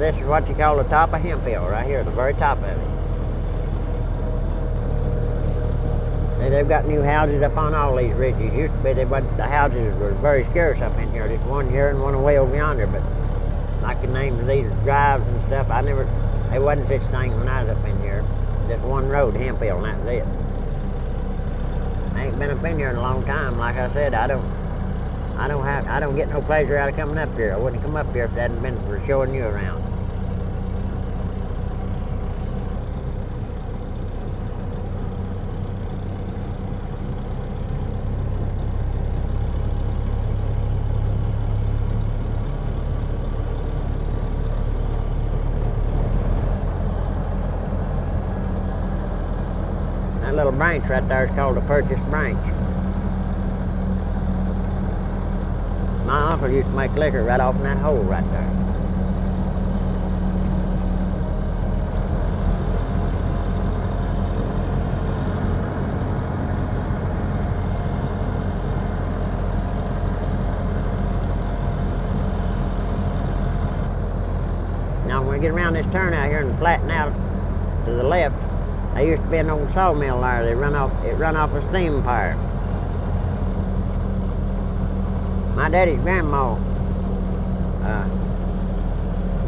this is what you call the top of Hemphill, right here, the very top of it. And they've got new houses up on all these ridges. Used to be the houses were very scarce up in here. Just one here and one away over yonder. But like the names of these drives and stuff, there wasn't such thing when I was up in here. Just one road, Hemphill, and that was it. I ain't been up in here in a long time. Like I said, I don't get no pleasure out of coming up here. I wouldn't come up here if it hadn't been for showing you around. That little branch right there is called the Purchase Branch. My uncle used to make liquor right off in that hole right there. Now when we get around this turn out here and flatten out to the left, there used to be an old sawmill there. It run off a steam fire. My daddy's grandma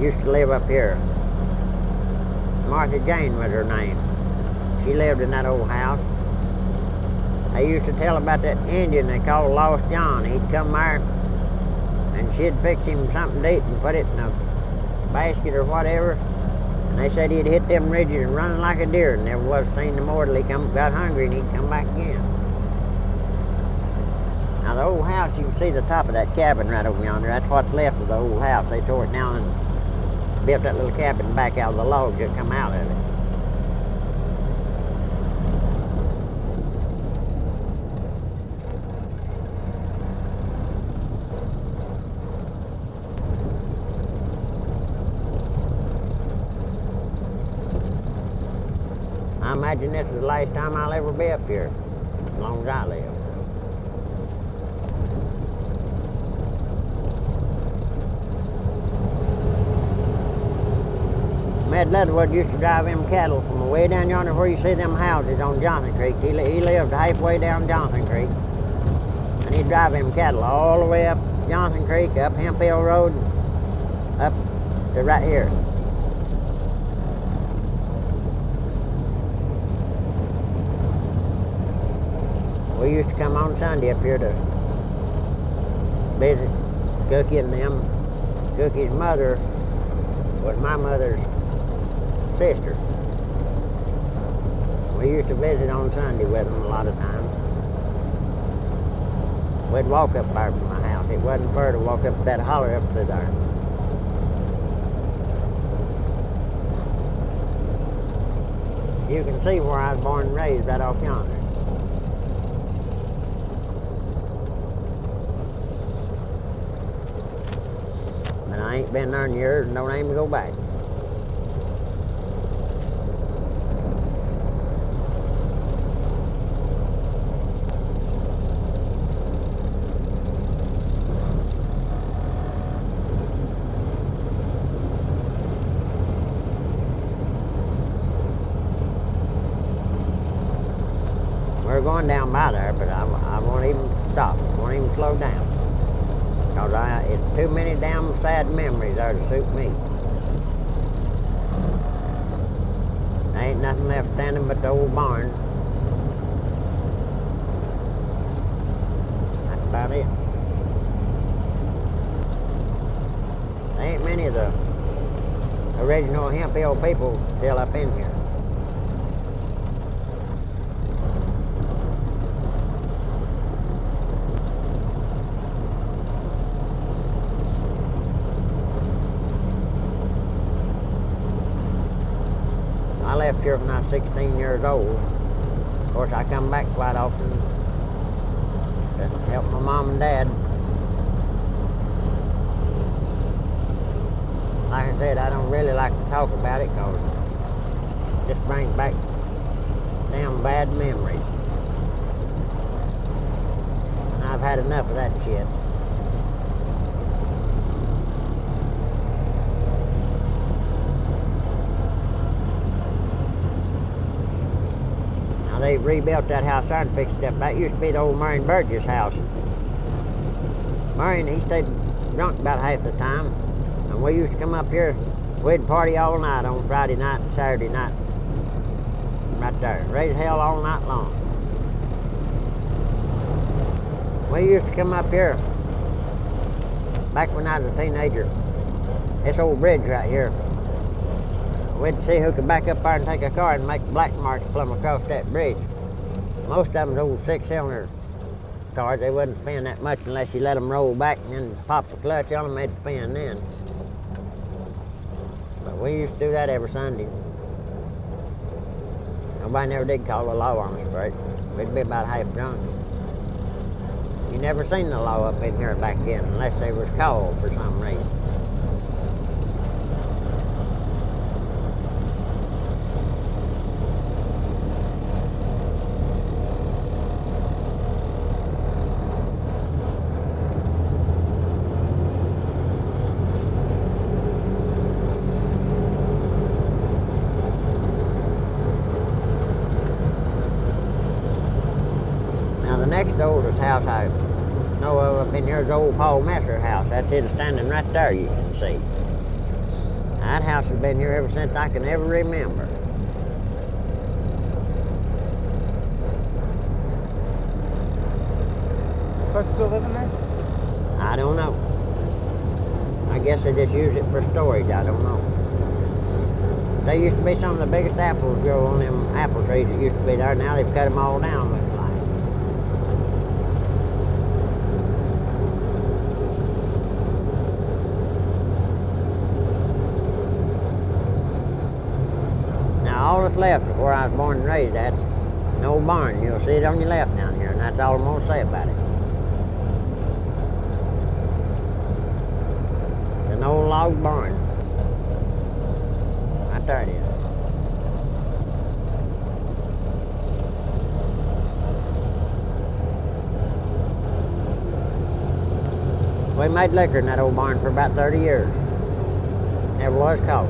used to live up here. Martha Jane was her name. She lived in that old house. They used to tell about that Indian they called Lost John. He'd come there and she'd fix him something to eat and put it in a basket or whatever. And they said he'd hit them ridges and running like a deer and never was seen no more till he got hungry and he'd come back again. Now the old house, you can see the top of that cabin right over yonder. That's what's left of the old house. They tore it down and built that little cabin back out of the logs that come out of it. I imagine this is the last time I'll ever be up here, as long as I live. Ed Leatherwood used to drive them cattle from way down yonder where you see them houses on Johnson Creek. He lived halfway down Johnson Creek. And he'd drive them cattle all the way up Johnson Creek, up Hemphill Road, up to right here. We used to come on Sunday up here to visit Cookie and them. Cookie's mother was my mother's sister. We used to visit on Sunday with them a lot of times. We'd walk up there from my house. It wasn't far to walk up that holler up through there. You can see where I was born and raised right off yonder. But I ain't been there in years and don't aim to go back. We're going down by there, but I won't even stop. I won't even slow down. Because it's too many damn sad memories there to suit me. There ain't nothing left standing but the old barn. That's about it. There ain't many of the original Hemphill people still up in here. I left here when I was 16 years old. Of course, I come back quite often to help my mom and dad. Like I said, I don't really like to talk about it because it just brings back damn bad memories. And I've had enough of that shit. rebuilt that house there and fixed it up. That used to be the old Marion Burgess house. Marion, he stayed drunk about half the time. And we used to come up here. We'd party all night on Friday night and Saturday night. Right there. Raise hell all night long. We used to come up here back when I was a teenager. This old bridge right here. We'd see who could back up there and take a car and make black marks plumb across that bridge. Most of them old 6-cylinder cars. They wouldn't spin that much unless you let them roll back and then pop the clutch on them, they'd spin then. But we used to do that every Sunday. Nobody never did call the law on us for it. We'd be about half drunk. You never seen the law up in here back then unless they was called for some reason. The next oldest house I know of up in here is old Paul Messer house. That's it standing right there, you can see. That house has been here ever since I can ever remember. Folks still living there? I don't know. I guess they just use it for storage, I don't know. There used to be some of the biggest apples grow on them apple trees that used to be there. Now they've cut them all down, looks like. All that's left of where I was born and raised at, an old barn. You'll see it on your left down here, and that's all I'm going to say about it. It's an old log barn. Right there it is. We made liquor in that old barn for about 30 years. Never was caught.